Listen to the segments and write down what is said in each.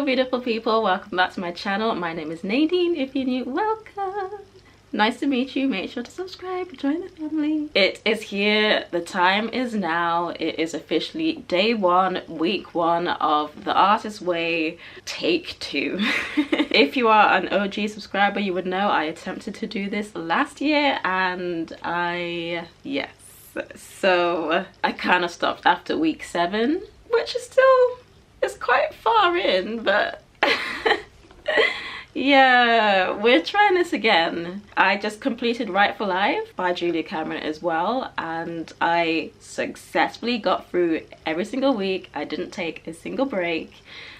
beautiful people, welcome back to my channel. My name is Nadine. If you're new, welcome. Nice to meet you. Make sure to subscribe, join the family. It is here, the time is now. It is officially day one, week one of The Artist's Way, take 2. If you are an OG subscriber, you would know I attempted to do this last year and so I kind of stopped after week 7, which is still, it's quite far in, but yeah, we're trying this again. I just completed Right for Life by Julia Cameron as well, and I successfully got through every single week. I didn't take a single break,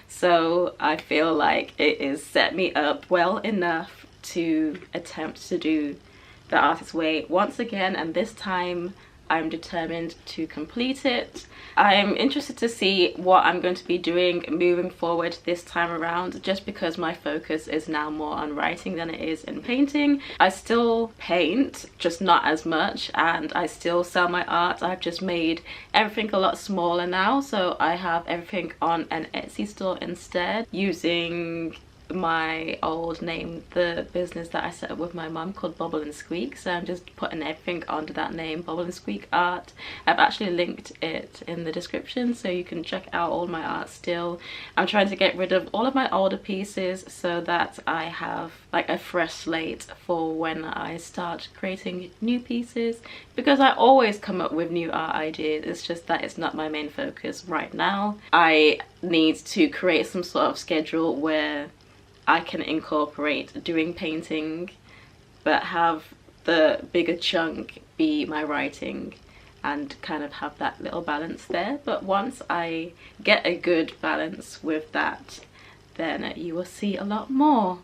so I feel like it has set me up well enough to attempt to do The Artist's Way once again, and this time I'm determined to complete it. I'm interested to see what I'm going to be doing moving forward this time around, just because my focus is now more on writing than it is in painting. I still paint, just not as much, and I still sell my art. I've just made everything a lot smaller now, so I have everything on an Etsy store instead, using my old name, the business that I set up with my mum called Bubble and Squeak. So I'm just putting everything under that name, Bubble and Squeak Art. I've actually linked it in the description so you can check out all my art still. I'm trying to get rid of all of my older pieces so that I have like a fresh slate for when I start creating new pieces, because I always come up with new art ideas. It's just that it's not my main focus right now. I need to create some sort of schedule where I can incorporate doing painting but have the bigger chunk be my writing and kind of have that little balance there. But once I get a good balance with that, then you will see a lot more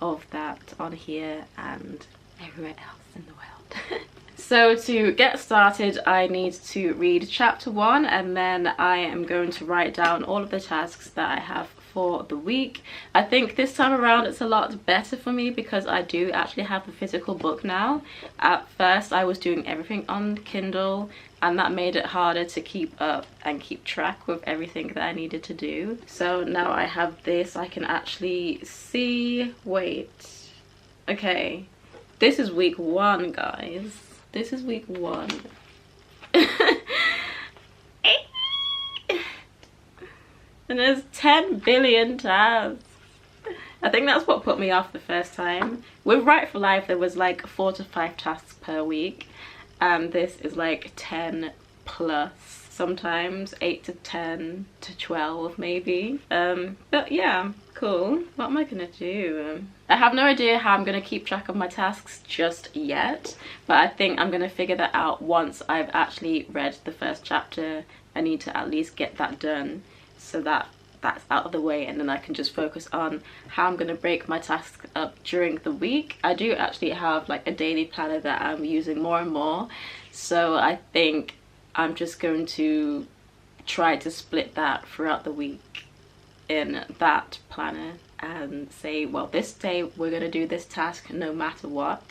of that on here and everywhere else in the world. So to get started, I need to read chapter 1, and then I am going to write down all of the tasks that I have for the week. I think this time around it's a lot better for me because I do actually have the physical book now. At first I was doing everything on Kindle, and that made it harder to keep up and keep track with everything that I needed to do. So now I have this, I can actually see, wait, okay, this is week 1, guys. This is week 1. And there's 10 billion tasks. I think that's what put me off the first time. With Right for Life, there was like 4 to 5 tasks per week, and this is like 10 plus, sometimes 8 to 10 to 12 maybe. But yeah, cool. What am I gonna do? I have no idea how I'm gonna keep track of my tasks just yet, but I think I'm gonna figure that out once I've actually read the first chapter. I need to at least get that done so that that's out of the way, and then I can just focus on how I'm gonna break my tasks up during the week. I do actually have like a daily planner that I'm using more and more, so I think I'm just going to try to split that throughout the week in that planner and say, well, this day we're gonna do this task no matter what.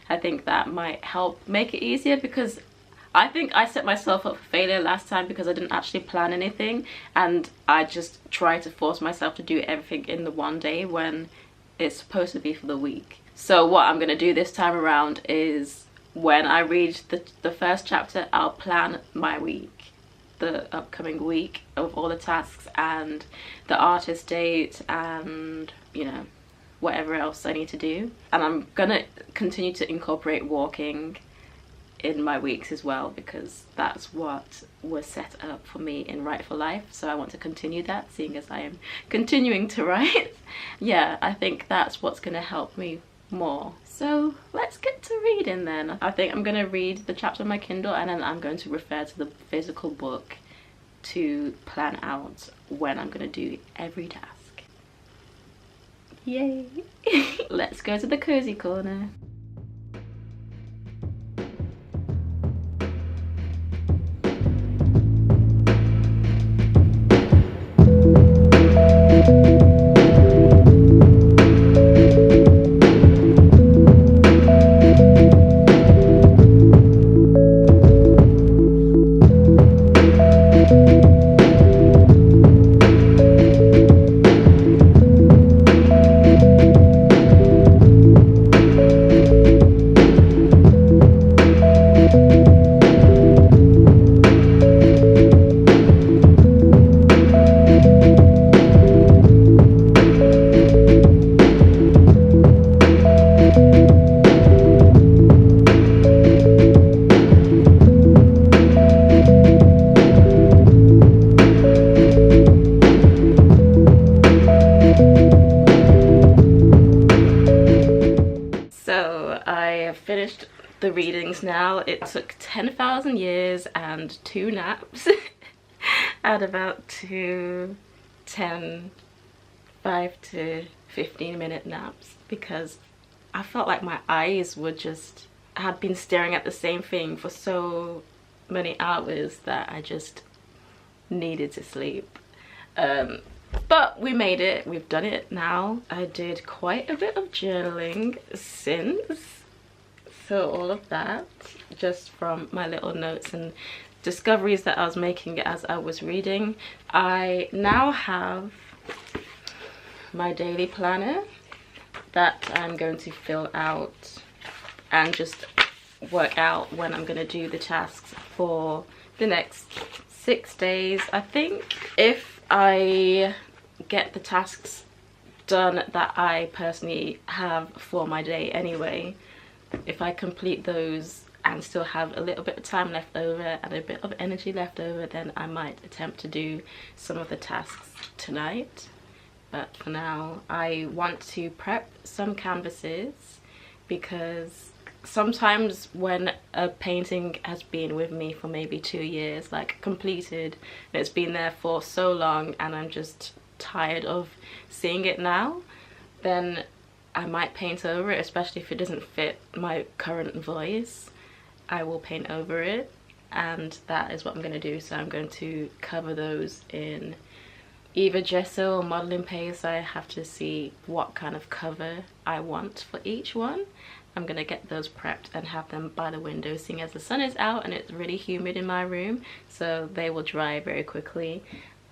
I think that might help make it easier, because I think I set myself up for failure last time because I didn't actually plan anything, and I just tried to force myself to do everything in the one day when it's supposed to be for the week. So what I'm gonna do this time around is, when I read the first chapter, I'll plan my week, the upcoming week, of all the tasks and the artist date and, you know, whatever else I need to do. And I'm gonna continue to incorporate walking in my weeks as well, because that's what was set up for me in Right for Life, so I want to continue that, seeing as I am continuing to write. Yeah, I think that's what's gonna help me more. So let's get to reading then. I think I'm gonna read the chapter on my Kindle, and then I'm going to refer to the physical book to plan out when I'm gonna do every task. Yay! Let's go to the cozy corner. the readings now. It took 10,000 years and 2 naps at about 5 to 15-minute naps, because I felt like my eyes were just, I had been staring at the same thing for so many hours that I just needed to sleep. But we made it, we've done it now. I did quite a bit of journaling since, so all of that just from my little notes and discoveries that I was making as I was reading. I now have my daily planner that I'm going to fill out and just work out when I'm going to do the tasks for the next 6 days. I think if I get the tasks done that I personally have for my day anyway, if I complete those and still have a little bit of time left over and a bit of energy left over, then I might attempt to do some of the tasks tonight. But for now, I want to prep some canvases, because sometimes when a painting has been with me for maybe 2 years, like completed, and it's been there for so long and I'm just tired of seeing it now, then I might paint over it, especially if it doesn't fit my current voice. I will paint over it, and that is what I'm going to do. So I'm going to cover those in either gesso or modeling paste. I have to see what kind of cover I want for each one. I'm gonna get those prepped and have them by the window, seeing as the sun is out and it's really humid in my room, so they will dry very quickly.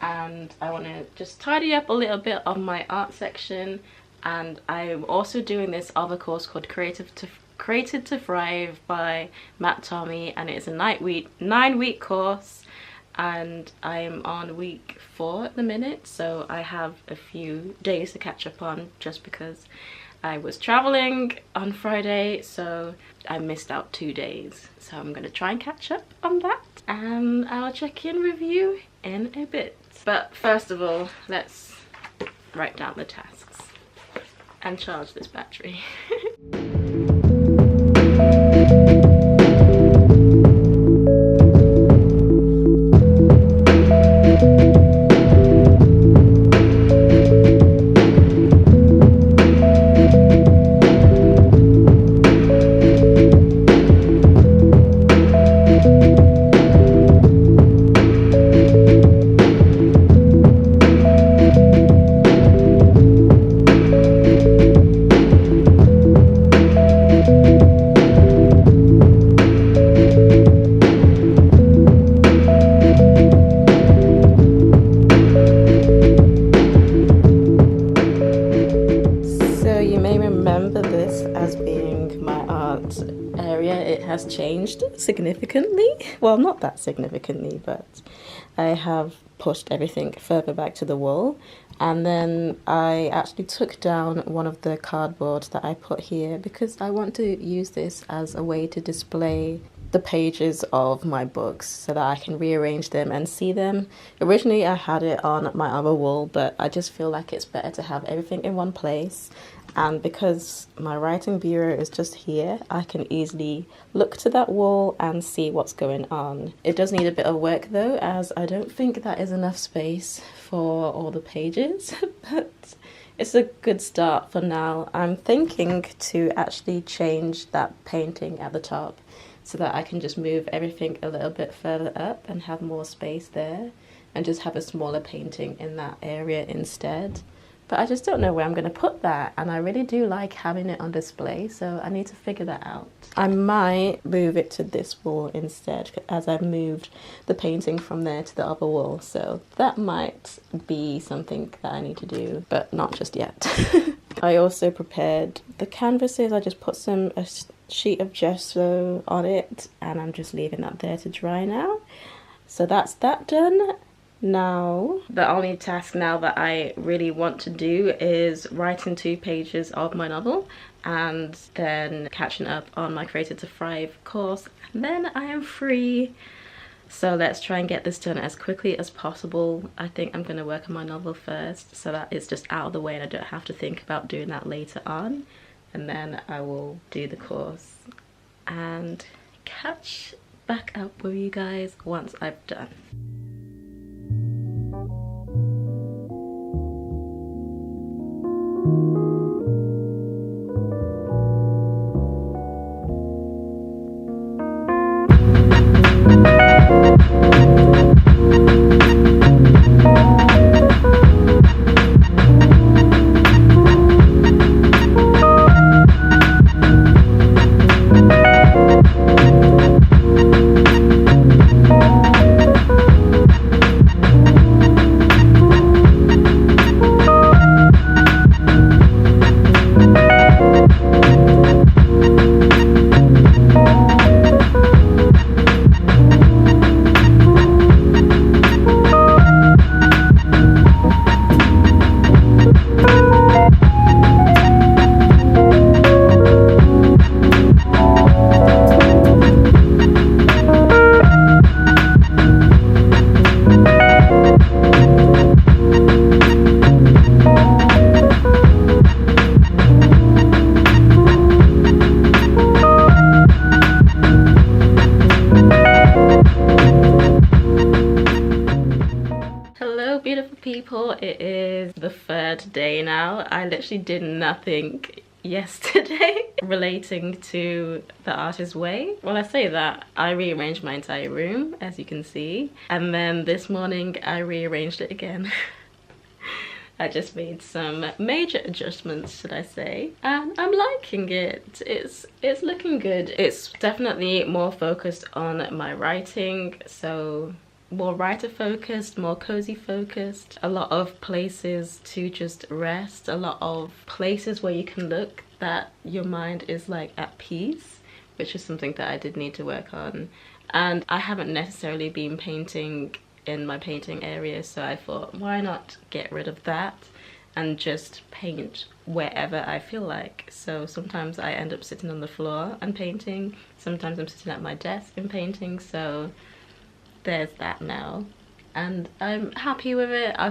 And I want to just tidy up a little bit of my art section, and I'm also doing this other course called Created to Thrive by Matt Tommy, and it's a 9-week course, and I'm on week 4 at the minute, so I have a few days to catch up on, just because I was traveling on Friday, so I missed out 2 days. So I'm gonna try and catch up on that, and I'll check in with you in a bit. But first of all, let's write down the tasks and charge this battery. Changed significantly. Well, not that significantly, but I have pushed everything further back to the wall, and then I actually took down one of the cardboards that I put here, because I want to use this as a way to display the pages of my books so that I can rearrange them and see them. Originally I had it on my other wall, but I just feel like it's better to have everything in one place. And because my writing bureau is just here, I can easily look to that wall and see what's going on. It does need a bit of work though, as I don't think that is enough space for all the pages, but it's a good start for now. I'm thinking to actually change that painting at the top so that I can just move everything a little bit further up and have more space there, and just have a smaller painting in that area instead. But I just don't know where I'm going to put that, and I really do like having it on display, so I need to figure that out. I might move it to this wall instead, as I've moved the painting from there to the other wall, so that might be something that I need to do, but not just yet. I also prepared the canvases. I just put a sheet of gesso on it, and I'm just leaving that there to dry now. So that's that done. Now, the only task now that I really want to do is writing 2 pages of my novel, and then catching up on my Created to Thrive course, and then I am free. So let's try and get this done as quickly as possible. I think I'm going to work on my novel first, so that it's just out of the way and I don't have to think about doing that later on, and then I will do the course and catch back up with you guys once I've done. Beautiful people, it is the third day now. I literally did nothing yesterday relating to the artist's way. Well, I say that I rearranged my entire room, as you can see, and then this morning I rearranged it again. I just made some major adjustments, should I say, and I'm liking it. It's looking good. It's definitely more focused on my writing, so more writer focused, more cozy focused, a lot of places to just rest, a lot of places where you can look that your mind is like at peace, which is something that I did need to work on. And I haven't necessarily been painting in my painting area, so I thought, why not get rid of that and just paint wherever I feel like. So sometimes I end up sitting on the floor and painting, sometimes I'm sitting at my desk and painting, so there's that now, and I'm happy with it. I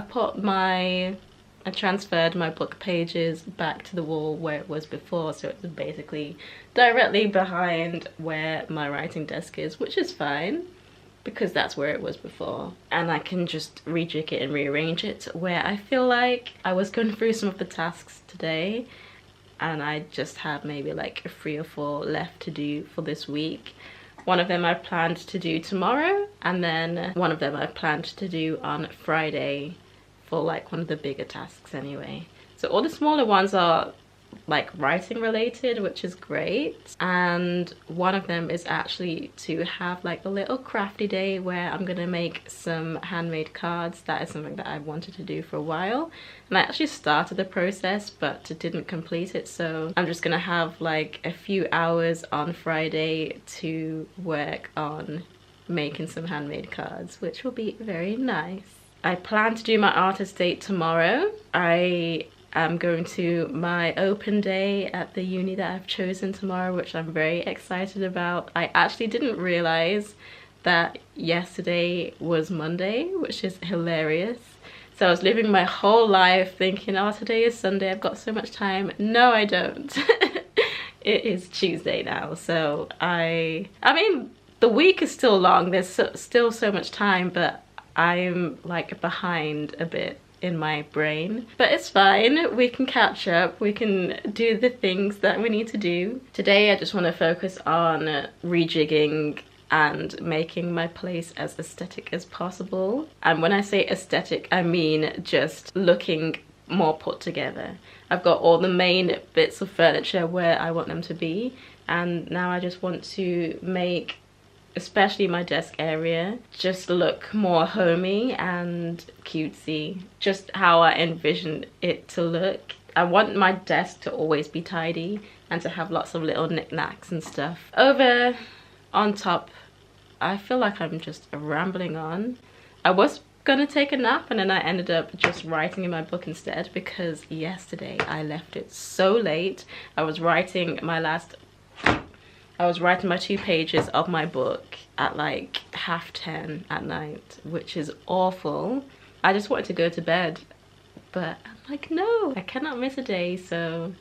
transferred my book pages back to the wall where it was before, so it's basically directly behind where my writing desk is, which is fine because that's where it was before, and I can just rejig it and rearrange it where I feel like. I was going through some of the tasks today and I just have maybe like 3 or 4 left to do for this week. One of them I planned to do tomorrow, and then one of them I planned to do on Friday for like one of the bigger tasks anyway. So all the smaller ones are like writing related, which is great, and one of them is actually to have like a little crafty day where I'm gonna make some handmade cards. That is something that I wanted to do for a while, and I actually started the process but didn't complete it, so I'm just gonna have like a few hours on Friday to work on making some handmade cards, which will be very nice. I plan to do my artist date tomorrow. I'm going to my open day at the uni that I've chosen tomorrow, which I'm very excited about. I actually didn't realize that yesterday was Monday, which is hilarious. So I was living my whole life thinking, oh, today is Sunday, I've got so much time. No, I don't. It is Tuesday now, so I mean, the week is still long, there's still so much time, but I'm like behind a bit in my brain, but it's fine. We can catch up, we can do the things that we need to do. Today I just want to focus on rejigging and making my place as aesthetic as possible, and when I say aesthetic I mean just looking more put together. I've got all the main bits of furniture where I want them to be, and now I just want to make especially my desk area just look more homey and cutesy, just how I envision it to look. I want my desk to always be tidy and to have lots of little knickknacks and stuff. Over on top, I feel like I'm just rambling on. I was gonna take a nap and then I ended up just writing in my book instead, because yesterday I left it so late. I was writing my 2 pages of my book at like 10:30 at night, which is awful. I just wanted to go to bed, but I'm like, no, I cannot miss a day. So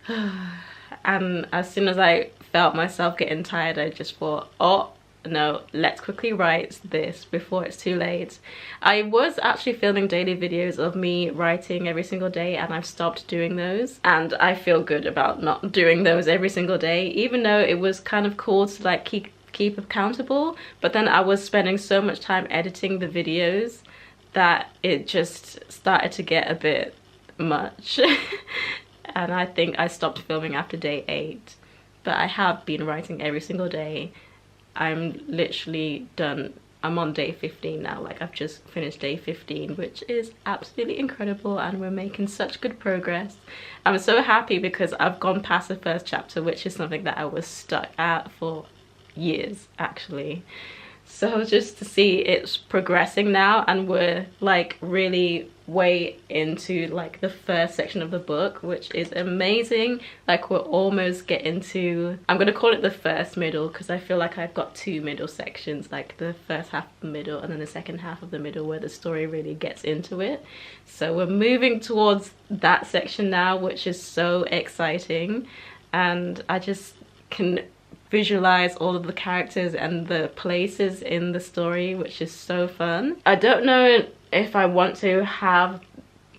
and as soon as I felt myself getting tired, I just thought, oh no, let's quickly write this before it's too late. I was actually filming daily videos of me writing every single day, and I've stopped doing those, and I feel good about not doing those every single day, even though it was kind of cool to like keep accountable. But then I was spending so much time editing the videos that it just started to get a bit much. And I think I stopped filming after day 8, but I have been writing every single day. I'm literally done. I'm on day 15 now. Like, I've just finished day 15, which is absolutely incredible, and we're making such good progress. I'm so happy because I've gone past the first chapter, which is something that I was stuck at for years actually. So just to see it's progressing now, and we're like really way into like the first section of the book, which is amazing. Like, we're almost getting to, I'm gonna call it the first middle, because I feel like I've got 2 middle sections, like the first half of the middle and then the second half of the middle, where the story really gets into it. So we're moving towards that section now, which is so exciting, and I just can visualize all of the characters and the places in the story, which is so fun. I don't know if I want to have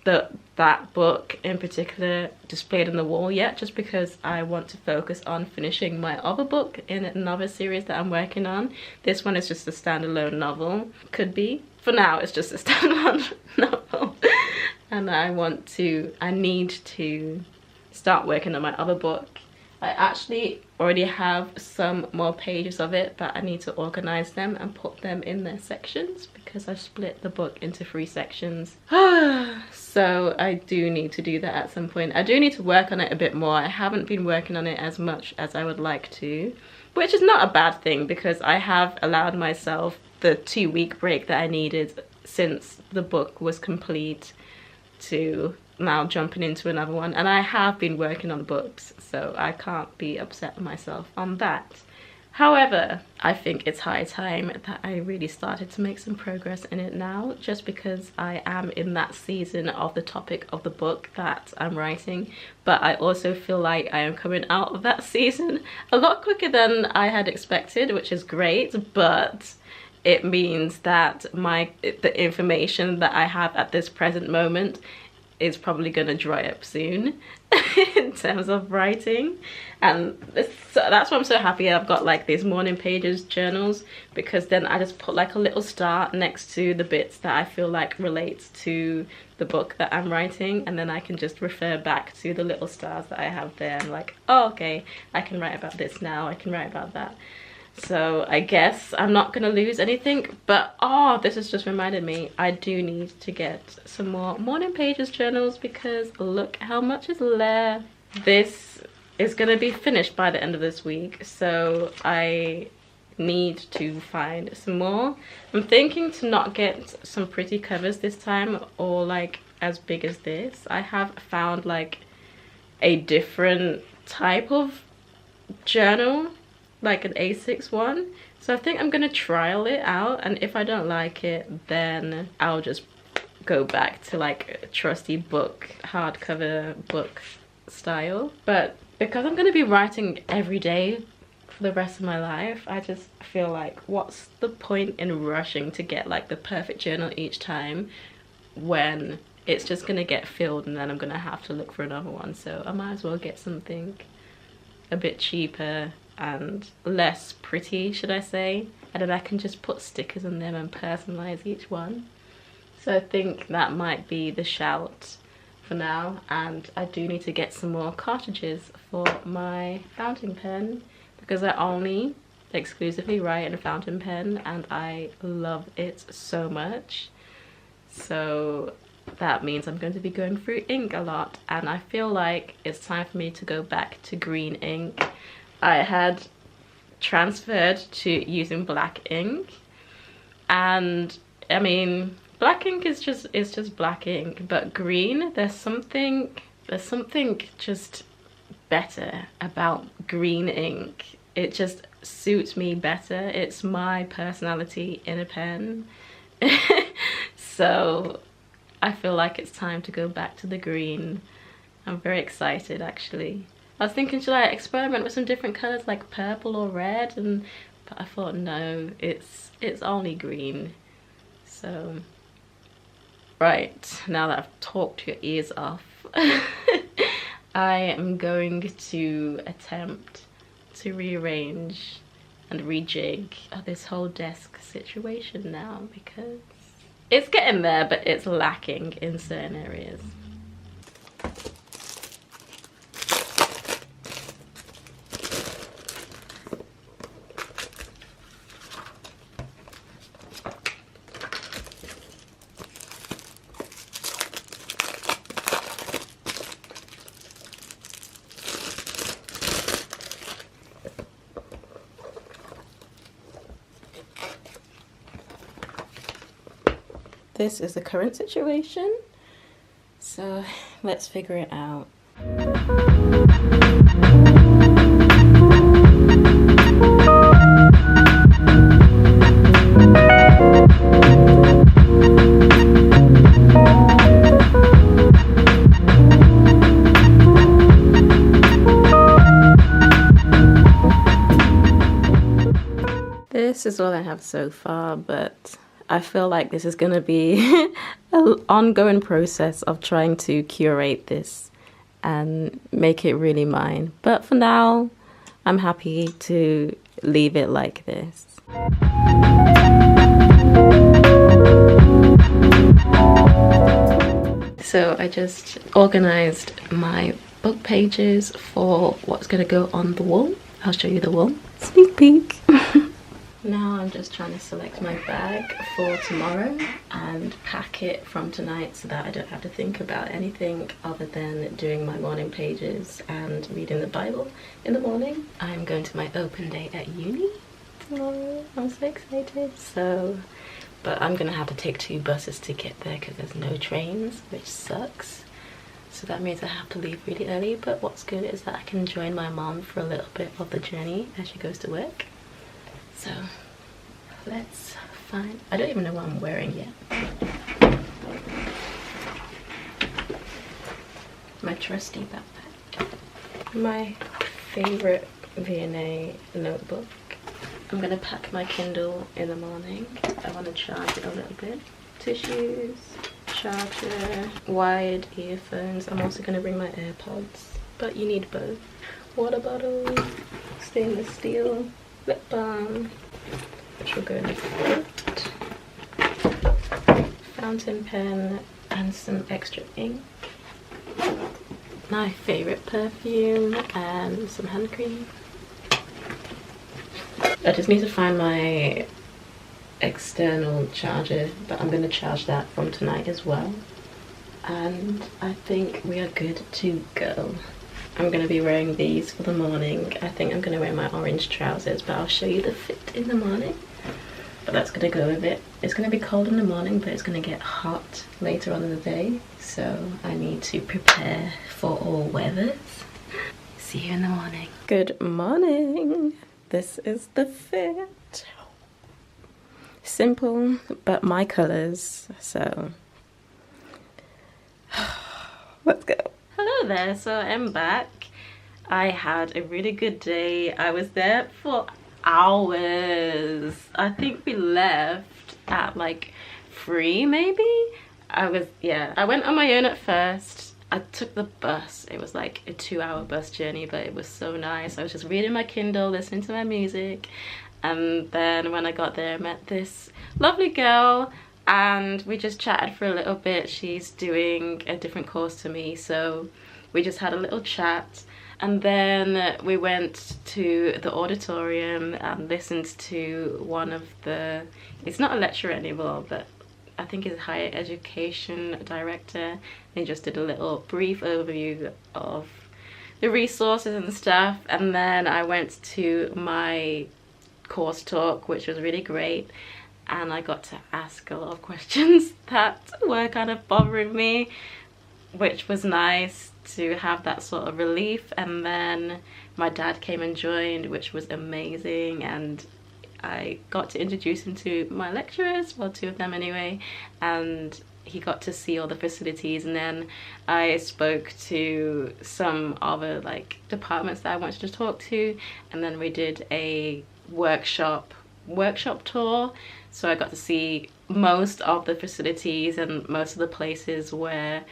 that book in particular displayed on the wall yet, just because I want to focus on finishing my other book in another series that I'm working on. This one is just a standalone novel. Could be. For now, it's just a standalone novel. And I need to start working on my other book. I actually already have some more pages of it, but I need to organize them and put them in their sections, because I split the book into 3 sections. So I do need to do that at some point. I do need to work on it a bit more. I haven't been working on it as much as I would like to, which is not a bad thing, because I have allowed myself the 2-week break that I needed since the book was complete to now jumping into another one, and I have been working on books, so I can't be upset with myself on that. However, I think it's high time that I really started to make some progress in it now, just because I am in that season of the topic of the book that I'm writing, but I also feel like I am coming out of that season a lot quicker than I had expected, which is great, but it means that the information that I have at this present moment is probably gonna dry up soon in terms of writing. And so that's why I'm so happy I've got like these morning pages journals, because then I just put like a little star next to the bits that I feel like relates to the book that I'm writing, and then I can just refer back to the little stars that I have there, and like, oh okay, I can write about this now, I can write about that. So I guess I'm not gonna lose anything, but oh, this has just reminded me, I do need to get some more morning pages journals, because look how much is left. This is gonna be finished by the end of this week, so I need to find some more. I'm thinking to not get some pretty covers this time, or like as big as this. I have found like a different type of journal, like an A6 one, so I think I'm gonna trial it out, and if I don't like it, then I'll just go back to like a trusty book, hardcover book style. But because I'm gonna be writing every day for the rest of my life, I just feel like, what's the point in rushing to get like the perfect journal each time, when it's just gonna get filled and then I'm gonna have to look for another one? So I might as well get something a bit cheaper and less pretty, should I say, and then I can just put stickers on them and personalize each one. So I think that might be the shout for now. And I do need to get some more cartridges for my fountain pen, because I only exclusively write in a fountain pen and I love it so much. So that means I'm going to be going through ink a lot, and I feel like it's time for me to go back to green ink. I had transferred to using black ink, and I mean, black ink is just black ink, but green, there's something just better about green ink. It just suits me better. It's my personality in a pen. So I feel like it's time to go back to the green. I'm very excited actually. I was thinking, should I experiment with some different colors like purple or red? But I thought, no, it's only green. So, right, now that I've talked your ears off, I am going to attempt to rearrange and rejig this whole desk situation now, because it's getting there, but it's lacking in certain areas. This is the current situation, so let's figure it out. This is all I have so far, but I feel like this is going to be an ongoing process of trying to curate this and make it really mine. But for now, I'm happy to leave it like this. So I just organized my book pages for what's going to go on the wall. I'll show you the wall. Sneak peek. Now I'm just trying to select my bag for tomorrow and pack it from tonight so that I don't have to think about anything other than doing my morning pages and reading the Bible in the morning. I'm going to my open day at uni tomorrow. I'm so excited. But I'm gonna have to take 2 buses to get there because there's no trains, which sucks. So that means I have to leave really early, but what's good is that I can join my mom for a little bit of the journey as she goes to work. So let's find, I don't even know what I'm wearing yet. My trusty backpack. My favorite V&A notebook. I'm gonna pack my Kindle in the morning. I want to charge it a little bit. Tissues, charger, wired earphones. I'm also gonna bring my AirPods, but you need both. Water bottle, stainless steel, lip balm, which will go in the front, fountain pen, and some extra ink, my favorite perfume, and some hand cream. I just need to find my external charger, but I'm going to charge that from tonight as well. And I think we are good to go. I'm going to be wearing these for the morning. I think I'm going to wear my orange trousers, but I'll show you the fit in the morning. But that's going to go with it. It's going to be cold in the morning, but it's going to get hot later on in the day. So I need to prepare for all weathers. See you in the morning. Good morning. This is the fit. Simple, but my colors, so let's go. Hello there, so I'm back. I had a really good day. I was there for hours. I think we left at like 3 maybe. I went on my own at first. I took the bus. It was like a 2-hour bus journey, but it was so nice. I was just reading my Kindle, listening to my music, and then when I got there I met this lovely girl and we just chatted for a little bit. She's doing a different course to me, so we just had a little chat, and then we went to the auditorium and listened to one of the, it's not a lecturer anymore, but I think he's a higher education director. They just did a little brief overview of the resources and stuff, and then I went to my course talk, which was really great, and I got to ask a lot of questions that were kind of bothering me, which was nice to have that sort of relief. And then my dad came and joined, which was amazing, and I got to introduce him to my lecturers, well, 2 of them anyway, and he got to see all the facilities, and then I spoke to some other like departments that I wanted to talk to, and then we did a workshop tour. So I got to see most of the facilities and most of the places where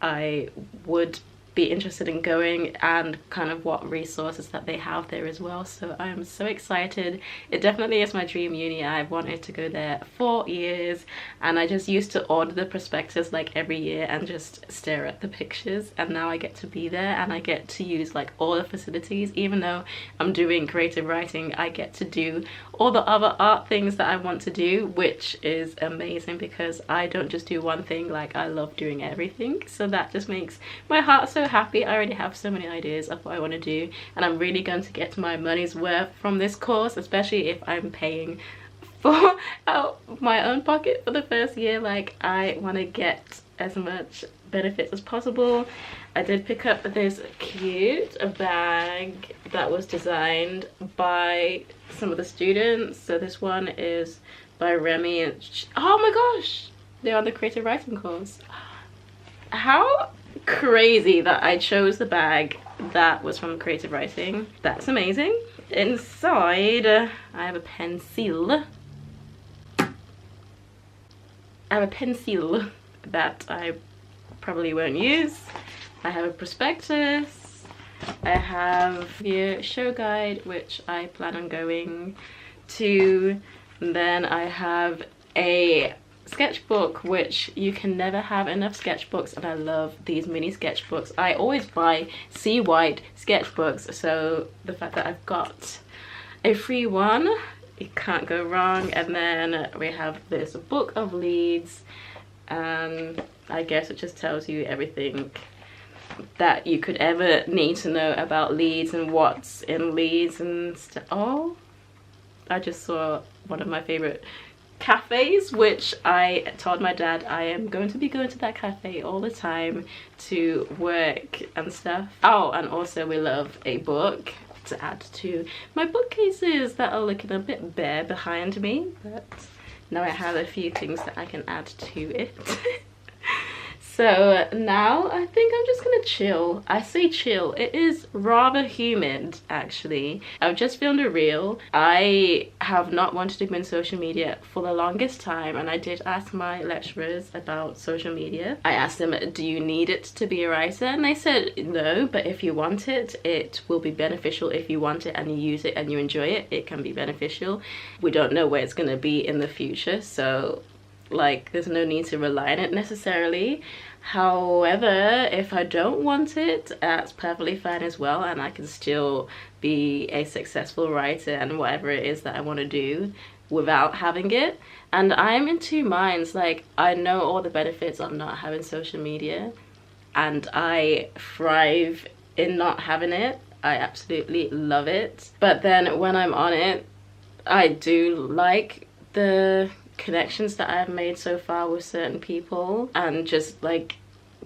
I would be interested in going, and kind of what resources that they have there as well. So I'm so excited. It definitely is my dream uni. I've wanted to go there for years, and I just used to order the prospectus like every year and just stare at the pictures, and now I get to be there and I get to use like all the facilities. Even though I'm doing creative writing, I get to do all the other art things that I want to do, which is amazing because I don't just do one thing. Like, I love doing everything, so that just makes my heart so happy. I already have so many ideas of what I want to do, and I'm really going to get my money's worth from this course, especially if I'm paying for out my own pocket for the first year. Like, I want to get as much benefits as possible. I did pick up this cute bag that was designed by some of the students. So this one is by Remy, and oh my gosh, they're on the creative writing course. How crazy that I chose the bag that was from creative writing. That's amazing. Inside I have a pencil. That I probably won't use. I have a prospectus. I have the show guide, which I plan on going to. And then I have a sketchbook, which you can never have enough sketchbooks, and I love these mini sketchbooks. I always buy C white sketchbooks, so the fact that I've got a free one, it can't go wrong. And then we have this book of Leeds, and I guess it just tells you everything that you could ever need to know about Leeds and what's in Leeds and stuff. Oh, I just saw one of my favorite cafes, which I told my dad I am going to be going to that cafe all the time to work and stuff. Oh, and also we love a book to add to my bookcases that are looking a bit bare behind me, but now I have a few things that I can add to it. So now I think I'm just gonna chill. I say chill, it is rather humid actually. I've just filmed a reel. I have not wanted to go on social media for the longest time, and I did ask my lecturers about social media. I asked them, do you need it to be a writer? And they said no, but if you want it, it will be beneficial. If you want it and you use it and you enjoy it, it can be beneficial. We don't know where it's gonna be in the future, so like there's no need to rely on it necessarily. However, if I don't want it, that's perfectly fine as well, and I can still be a successful writer and whatever it is that I want to do without having it. And I'm in two minds. Like, I know all the benefits of not having social media, and I thrive in not having it. I absolutely love it. But then when I'm on it, I do like the connections that I've made so far with certain people, and just like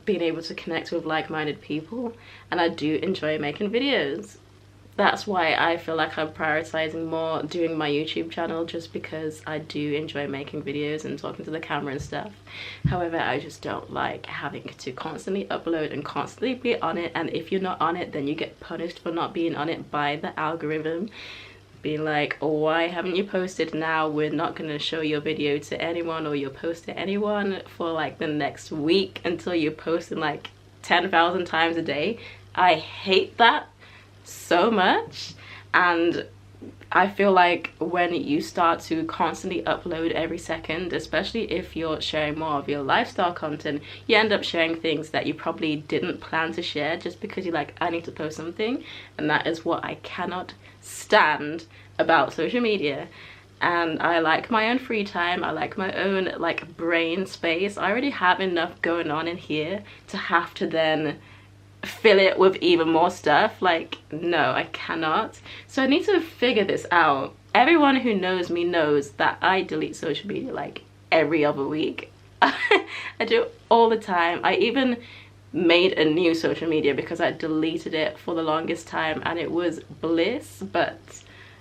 being able to connect with like-minded people, and I do enjoy making videos. That's why I feel like I'm prioritizing more doing my YouTube channel, just because I do enjoy making videos and talking to the camera and stuff. However, I just don't like having to constantly upload and constantly be on it, and if you're not on it, then you get punished for not being on it by the algorithm. Being like, oh, why haven't you posted now? We're not going to show your video to anyone, or you'll post to anyone for like the next week until you're posting like 10,000 times a day. I hate that so much. And I feel like when you start to constantly upload every second, especially if you're sharing more of your lifestyle content, you end up sharing things that you probably didn't plan to share just because you're like, I need to post something. And that is what I cannot stand about social media. And I like my own free time. I like my own like brain space. I already have enough going on in here to have to then fill it with even more stuff. Like, no, I cannot. So I need to figure this out. Everyone who knows me knows that I delete social media like every other week. I do it all the time. I even made a new social media because I deleted it for the longest time, and it was bliss. But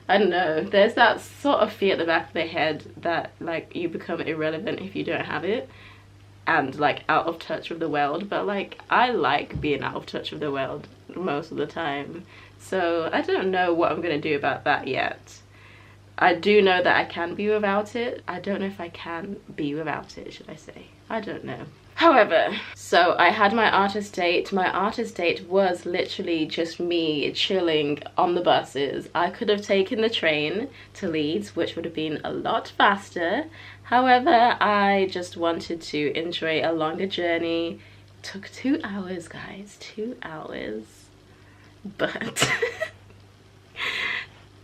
I don't know, there's that sort of fear at the back of the head that like you become irrelevant if you don't have it. and like out of touch with the world, but like I like being out of touch with the world most of the time. So I don't know what I'm gonna do about that yet. I do know that I can be without it. I don't know if I can be without it, should I say. I don't know. However, so I had my artist date. My artist date was literally just me chilling on the buses. I could have taken the train to Leeds, which would have been a lot faster. However, I just wanted to enjoy a longer journey. It took 2 hours, guys, 2 hours. But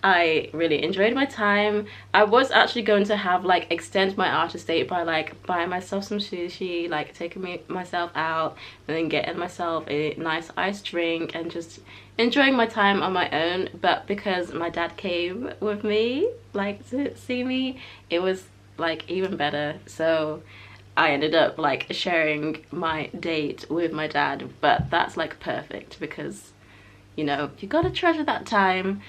I really enjoyed my time. I was actually going to have like extend my artist date by like buying myself some sushi, like taking myself out and then getting myself a nice iced drink and just enjoying my time on my own. But because my dad came with me like to see me, it was like even better. So I ended up like sharing my date with my dad, but that's like perfect because, you know, you gotta treasure that time.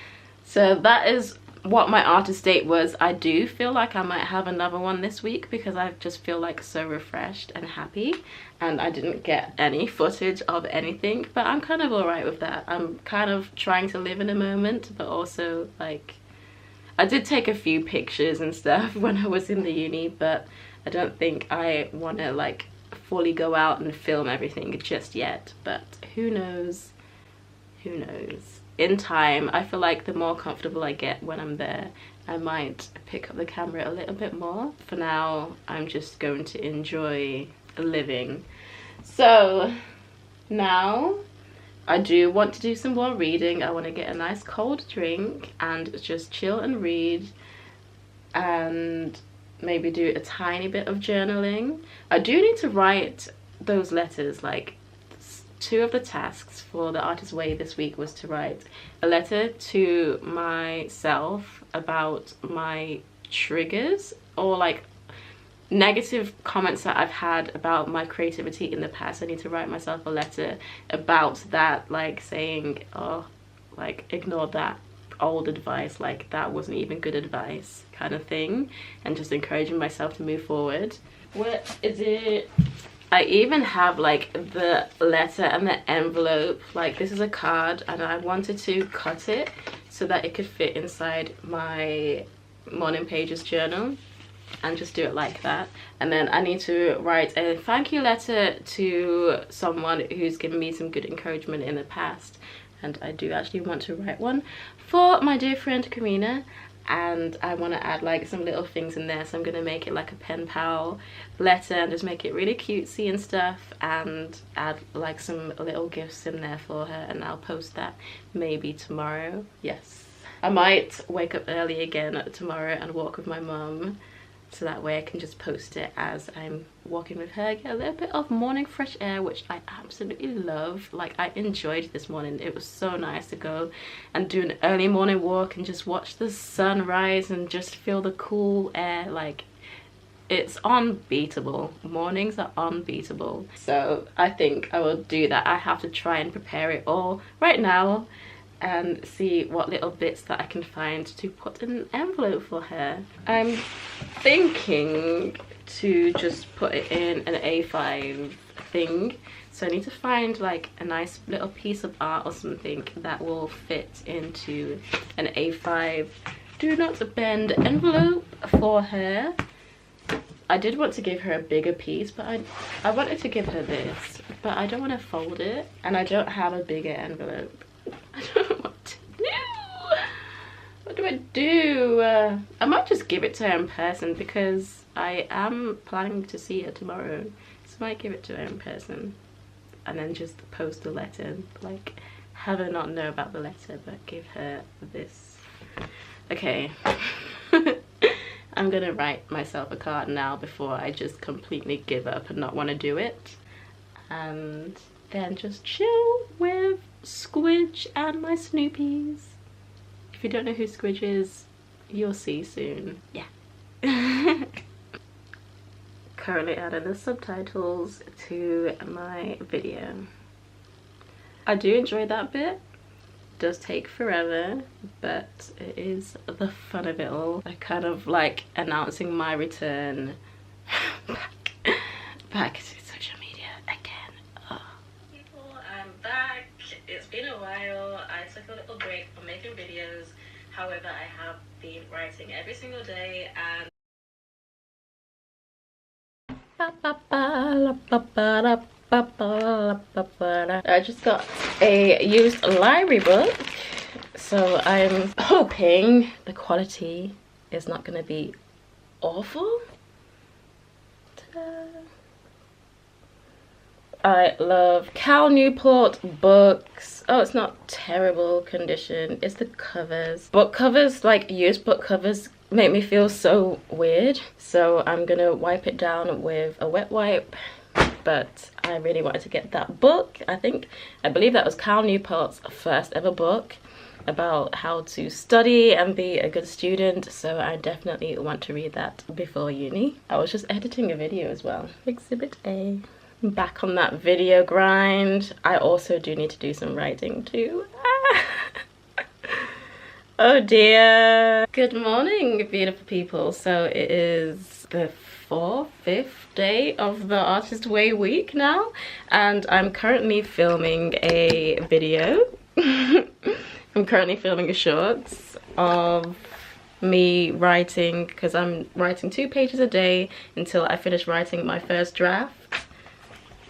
So that is what my artist date was. I do feel like I might have another one this week because I just feel like so refreshed and happy, and I didn't get any footage of anything, but I'm kind of alright with that. I'm kind of trying to live in a moment, but also like I did take a few pictures and stuff when I was in the uni, but I don't think I want to like fully go out and film everything just yet. But who knows, who knows. In time, I feel like the more comfortable I get when I'm there, I might pick up the camera a little bit more. For now, I'm just going to enjoy living. So now I do want to do some more reading. I want to get a nice cold drink and just chill and read, and maybe do a tiny bit of journaling. I do need to write those letters. Like, 2 of the tasks for the Artist Way this week was to write a letter to myself about my triggers or like negative comments that I've had about my creativity in the past. I need to write myself a letter about that, like saying, oh, like ignore that old advice, like that wasn't even good advice kind of thing, and just encouraging myself to move forward. What is it? I even have like the letter and the envelope. Like, this is a card and I wanted to cut it so that it could fit inside my morning pages journal and just do it like that. And then I need to write a thank you letter to someone who's given me some good encouragement in the past, and I do actually want to write one for my dear friend Karina. And I want to add like some little things in there, so I'm going to make it like a pen pal letter and just make it really cutesy and stuff, and add like some little gifts in there for her, and I'll post that maybe tomorrow. Yes, I might wake up early again tomorrow and walk with my mum, so that way I can just post it as I'm walking with her, get a little bit of morning fresh air, which I absolutely love. Like, I enjoyed this morning. It was so nice to go and do an early morning walk and just watch the sun rise and just feel the cool air. Like, it's unbeatable. Mornings are unbeatable. So I think I will do that. I have to try and prepare it all right now and see what little bits that I can find to put in an envelope for her. I'm thinking to just put it in an A5 thing, so I need to find like a nice little piece of art or something that will fit into an A5 do not bend envelope for her. I did want to give her a bigger piece, but I wanted to give her this, but I don't want to fold it and I don't have a bigger envelope. I don't know what to do. What do I do? I might just give it to her in person because I am planning to see her tomorrow. So I might give it to her in person and then just post the letter. Like, have her not know about the letter, but give her this. Okay. I'm gonna write myself a card now before I just completely give up and not want to do it. And then just chill with Squidge and my Snoopies. If you don't know who Squidge is, you'll see soon. Yeah. Currently adding the subtitles to my video. I do enjoy that bit. It does take forever, but it is the fun of it all. I kind of like announcing my return back to social media again. Oh. People, I'm back. It's been a while. I took a little break from making videos. However, I have been writing every single day, and I just got a used library book, so I'm hoping the quality is not going to be awful. I love Cal Newport books. Oh, it's not terrible condition. It's the covers. Book covers, like used book covers, make me feel so weird. So I'm gonna wipe it down with a wet wipe. But I really wanted to get that book. I believe that was Cal Newport's first ever book about how to study and be a good student, so I definitely want to read that before uni. I was just editing a video as well. Exhibit A. Back on that video grind. I also do need to do some writing too. Oh dear. Good morning, beautiful people. So it is the fifth day of the Artist Way week now, and I'm currently filming a video. I'm currently filming a shorts of me writing, because I'm writing 2 pages a day until I finish writing my first draft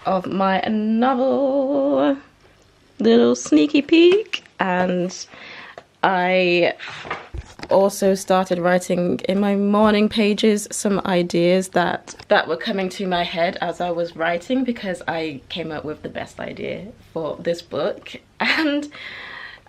of my novel. Little sneaky peek. And I also started writing in my morning pages some ideas that were coming to my head as I was writing, because I came up with the best idea for this book. And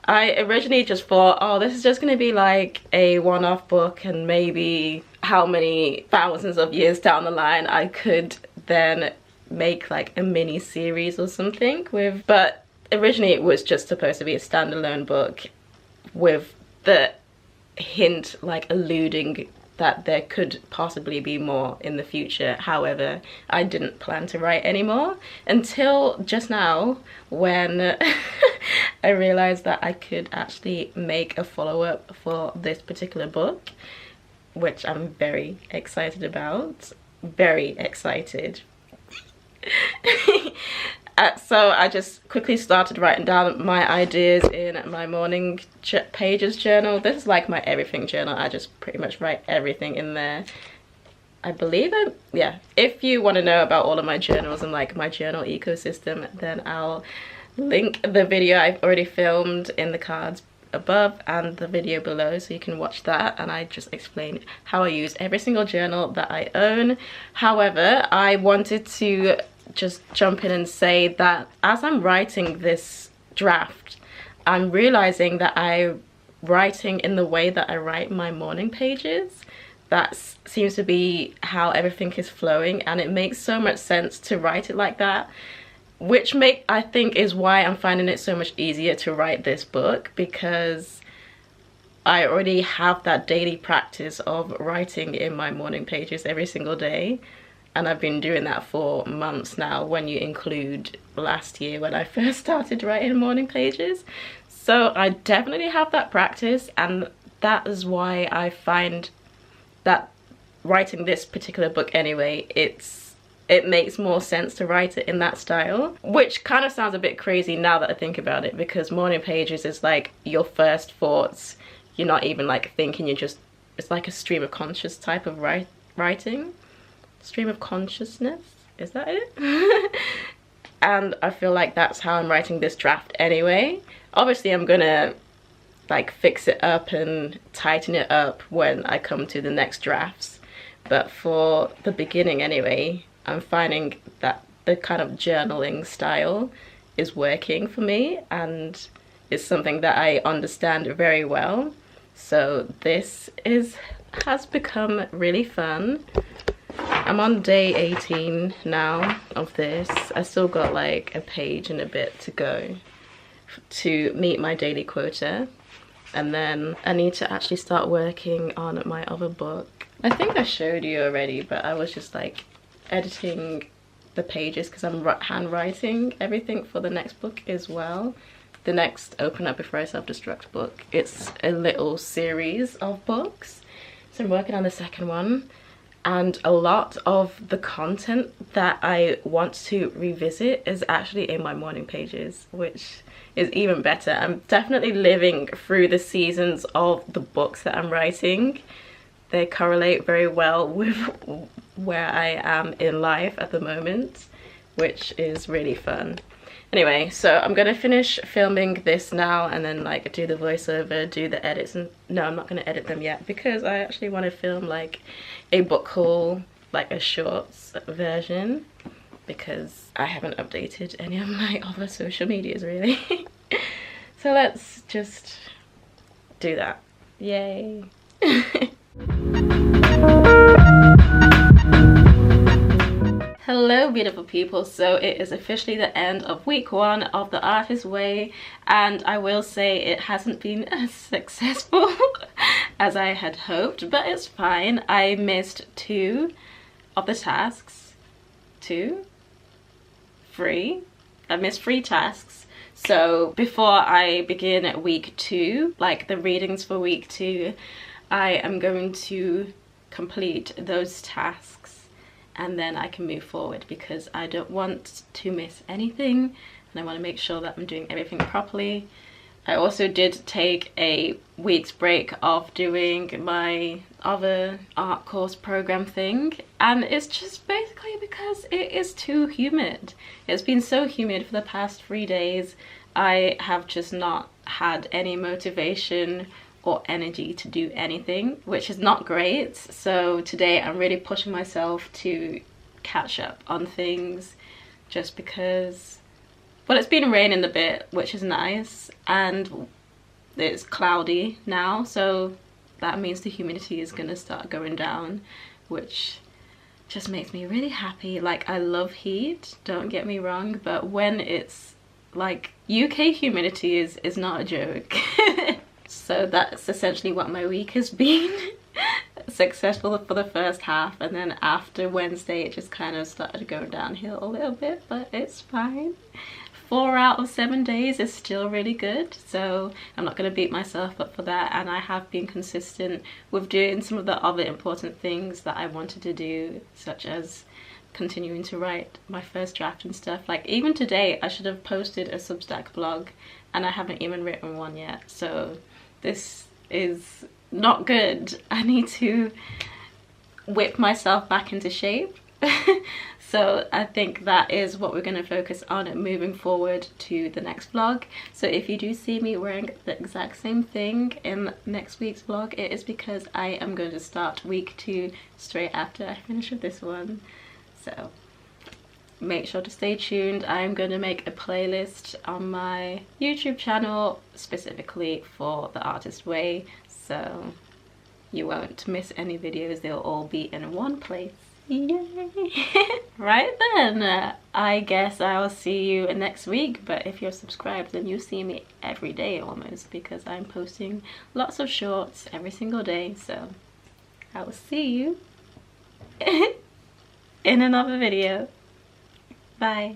I originally just thought, oh, this is just going to be like a one-off book, and maybe how many thousands of years down the line I could then make like a mini series or something with. But originally it was just supposed to be a standalone book with the hint, like alluding that there could possibly be more in the future. However, I didn't plan to write anymore until just now, when I realized that I could actually make a follow-up for this particular book, which I'm very excited about. Very excited. So I just quickly started writing down my ideas in my morning pages journal. This is like my everything journal. I just pretty much write everything in there. I believe yeah, if you want to know about all of my journals and like my journal ecosystem, then I'll link the video I've already filmed in the cards above and the video below, so you can watch that, and I just explain how I use every single journal that I own. However, I wanted to just jump in and say that as I'm writing this draft, I'm realizing that I'm writing in the way that I write my morning pages. That seems to be how everything is flowing, and it makes so much sense to write it like that, which I think is why I'm finding it so much easier to write this book, because I already have that daily practice of writing in my morning pages every single day. And I've been doing that for months now, when you include last year when I first started writing morning pages. So I definitely have that practice, and that is why I find that writing this particular book anyway, it makes more sense to write it in that style, which kind of sounds a bit crazy now that I think about it, because morning pages is like your first thoughts. You're not even like thinking, it's like a stream of conscious type of writing. Stream of consciousness, is that it? And I feel like that's how I'm writing this draft anyway. Obviously I'm gonna like fix it up and tighten it up when I come to the next drafts, but for the beginning anyway, I'm finding that the kind of journaling style is working for me, and it's something that I understand very well. So this has become really fun. I'm on day 18 now of this. I still got like a page and a bit to go to meet my daily quota, and then I need to actually start working on my other book. I think I showed you already, but I was just like editing the pages because I'm handwriting everything for the next book as well. The next Open Up Before I Self-Destruct book. It's a little series of books, so I'm working on the second one. and a lot of the content that I want to revisit is actually in my morning pages, which is even better. I'm definitely living through the seasons of the books that I'm writing. They correlate very well with where I am in life at the moment, which is really fun. Anyway, so I'm gonna finish filming this now and then like do the voiceover, do the edits, and no, I'm not gonna edit them yet because I actually want to film like a book haul, like a shorts version, because I haven't updated any of my other social medias really. So let's just do that. Yay. Hello beautiful people, so it is officially the end of week 1 of The Artist's Way, and I will say it hasn't been as successful as I had hoped, but it's fine. I missed 2 of the tasks. 2? 3? I missed 3 tasks. So before I begin week 2, like the readings for week 2, I am going to complete those tasks and then I can move forward, because I don't want to miss anything and I want to make sure that I'm doing everything properly. I also did take a week's break of doing my other art course program thing, and it's just basically because it is too humid. It's been so humid for the past 3 days. I have just not had any motivation or energy to do anything, which is not great. So today I'm really pushing myself to catch up on things, just because, well, it's been raining a bit, which is nice, and it's cloudy now, so that means the humidity is gonna start going down, which just makes me really happy. Like, I love heat, don't get me wrong, but when it's like UK humidity is not a joke. So that's essentially what my week has been. Successful for the first half, and then after Wednesday it just kind of started going downhill a little bit, but it's fine. 4 out of 7 days is still really good, so I'm not going to beat myself up for that, and I have been consistent with doing some of the other important things that I wanted to do, such as continuing to write my first draft and stuff. Like, even today I should have posted a Substack blog and I haven't even written one yet, so this is not good. I need to whip myself back into shape. So I think that is what we're going to focus on moving forward to the next vlog. So if you do see me wearing the exact same thing in next week's vlog, it is because I am going to start week 2 straight after I finish with this one. So make sure to stay tuned. I'm going to make a playlist on my YouTube channel specifically for The Artist's Way, so you won't miss any videos. They'll all be in one place. Yay! Right then, I guess I'll see you next week, but if you're subscribed then you'll see me every day almost, because I'm posting lots of shorts every single day. So I will see you in another video. Bye.